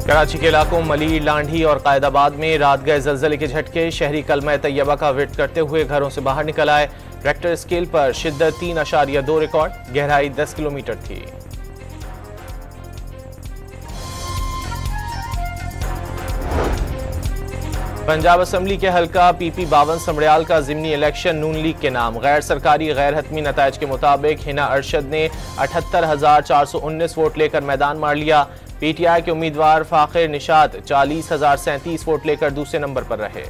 कराची के इलाकों मली, लांढी और कायदाबाद में रात गए जल्जले के झटके। शहरी कलमा तैयबा का विर्द करते हुए घरों से बाहर निकल आए। रेक्टर स्केल पर शिद्दत 3.2 रिकॉर्ड, गहराई 10 किलोमीटर थी। पंजाब असम्बली के हल्का PP 52 समड़ियाल का ज़िमनी इलेक्शन नून लीग के नाम। गैर सरकारी गैर हतमी नताइज के मुताबिक हिना अरशद ने 78,419 वोट लेकर मैदान मार लिया। PTI के उम्मीदवार फाखिर निशात 40,037 वोट लेकर दूसरे नंबर पर रहे।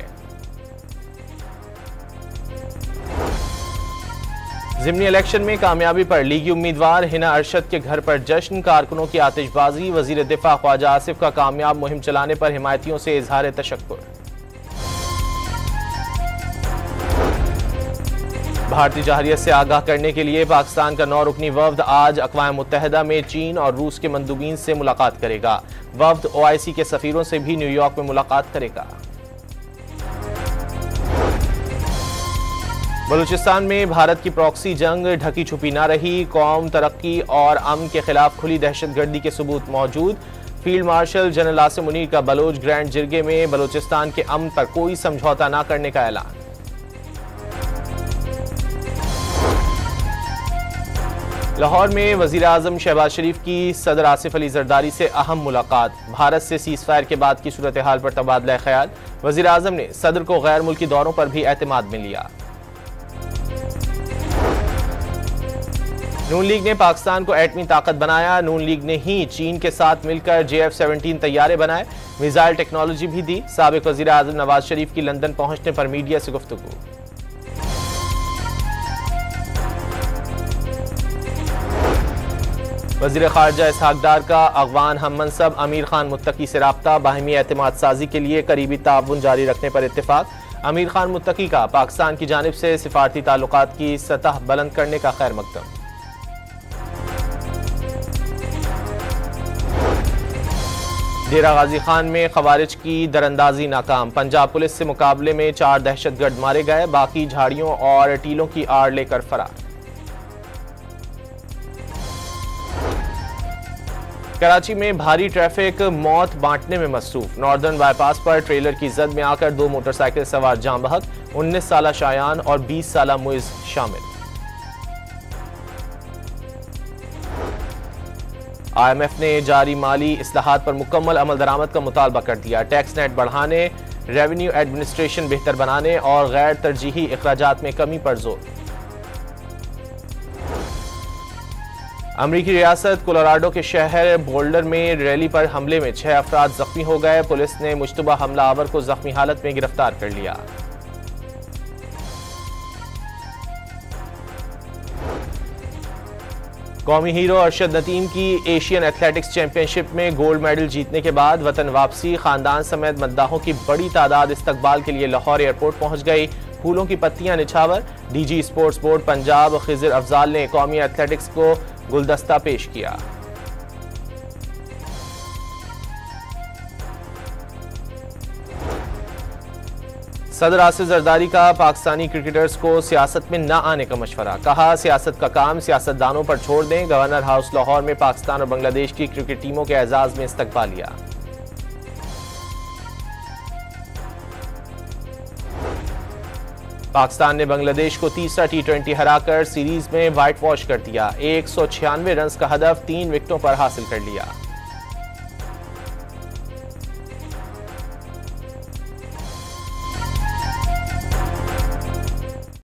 ज़िमनी इलेक्शन में कामयाबी पर लीगी उम्मीदवार हिना अरशद के घर पर जश्न, कारकुनों की आतिशबाजी। वजीर दिफा ख्वाजा आसिफ का कामयाब मुहिम चलाने पर हिमायतियों से इजहार तशक्कुर। भारतीय जहरियत से आगाह करने के लिए पाकिस्तान का 9 रुकनी वफ्द आज अक़वाम मुत्तहिदा में चीन और रूस के मंदूबीन से मुलाकात करेगा। वफ्द OIC के सफीरों से भी न्यूयॉर्क में मुलाकात करेगा। बलूचिस्तान में भारत की प्रॉक्सी जंग ढकी छुपी न रही। कौम, तरक्की और अमन के खिलाफ खुली दहशतगर्दी के सबूत मौजूद। Field marshal general Asim Munir का बलोच ग्रैंड जिरगे में बलूचिस्तान के अमन पर कोई समझौता न करने का ऐलान। लाहौर में वजीर आजम शहबाज शरीफ की सदर आसिफ अली जरदारी से अहम मुलाकात। भारत से सीज फायर के बाद की सूरत हाल पर तबादला ख्याल। वजीर आजम ने सदर को गैर मुल्की दौरों पर भी एतमाद में लिया। नून लीग ने पाकिस्तान को एटमी ताकत बनाया। नून लीग ने ही चीन के साथ मिलकर JF-17 तैयारे बनाए, मिसाइल टेक्नोलॉजी भी दी। साबिक वजीर आजम नवाज शरीफ की लंदन पहुंचने पर मीडिया से गुफ्तगू। वज़ीर ख़ारजा इसहाक डार का अगवान हम मनसब अमीर खान मुत्तकी से राब्ता। बाहिमी एतमाद साजी के लिए करीबी ताउन जारी रखने पर इत्तेफाक। अमीर खान मुत्तकी का पाकिस्तान की जानिब से सिफारती ताल्लुकात की सतह बुलंद करने का खैर मकदम। डेरा गाजी खान में खवारिज की दरअंदाजी नाकाम। पंजाब पुलिस से मुकाबले में 4 दहशतगर्द मारे गए, बाकी झाड़ियों और टीलों की आड़ लेकर फरार। कराची में भारी ट्रैफिक मौत बांटने में मसरूफ। नॉर्दर्न बाईपास पर ट्रेलर की जद में आकर 2 मोटरसाइकिल सवार जाम बहक, 19 साला शायान और 20 साला मुइज शामिल। IMF ने जारी माली इस्लाहात पर मुकम्मल अमल दरामद का मुतालबा कर दिया। टैक्स नेट बढ़ाने, रेवेन्यू एडमिनिस्ट्रेशन बेहतर बनाने और गैर तरजीही अखराजात में कमी पर जोर। अमरीकी रियासत कोलोराडो के शहर बोल्डर में रैली पर हमले में 6 अफराद जख्मी हो गए। पुलिस ने मुश्तबा हमलावर को जख्मी हालत में गिरफ्तार कर लिया। कौमी हीरो अरशद नदीम की एशियन एथलेटिक्स चैंपियनशिप में गोल्ड मेडल जीतने के बाद वतन वापसी। खानदान समेत मद्दाहों की बड़ी तादाद इस्तकबाल के लिए लाहौर एयरपोर्ट पहुंच गई। फूलों की पत्तियां निछावर। DG sports board Punjab Khizar Afzal ने कौमी एथलेटिक्स को गुलदस्ता पेश किया। सदर आसिफ जरदारी का पाकिस्तानी क्रिकेटर्स को सियासत में न आने का मशवरा। कहा, सियासत का काम सियासतदानों पर छोड़ दें। गवर्नर हाउस लाहौर में पाकिस्तान और बांग्लादेश की क्रिकेट टीमों के एजाज में इस्तकबालिया। पाकिस्तान ने बांग्लादेश को तीसरा T20 हराकर सीरीज में व्हाइट वॉश कर दिया। 196 रन का हदफ 3 विकेटों पर हासिल कर लिया।